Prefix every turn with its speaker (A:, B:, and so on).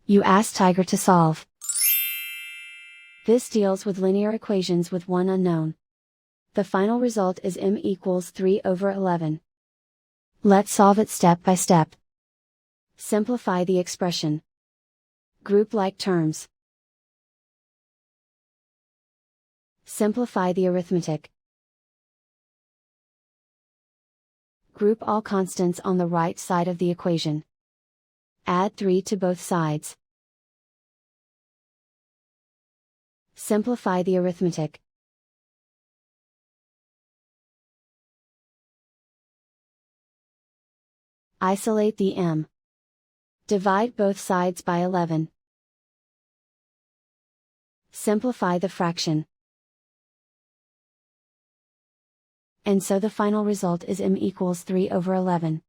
A: You ask Tiger to solve. This deals with linear equations with one unknown. The final result is m equals 3/11. Let's solve it step by step. Simplify the expression. Group like terms. Simplify the arithmetic. Group all constants on the right side of the equation. Add 3 to both sides. Simplify the arithmetic. Isolate the m. Divide both sides by 11. Simplify the fraction. And so the final result is m equals 3/11.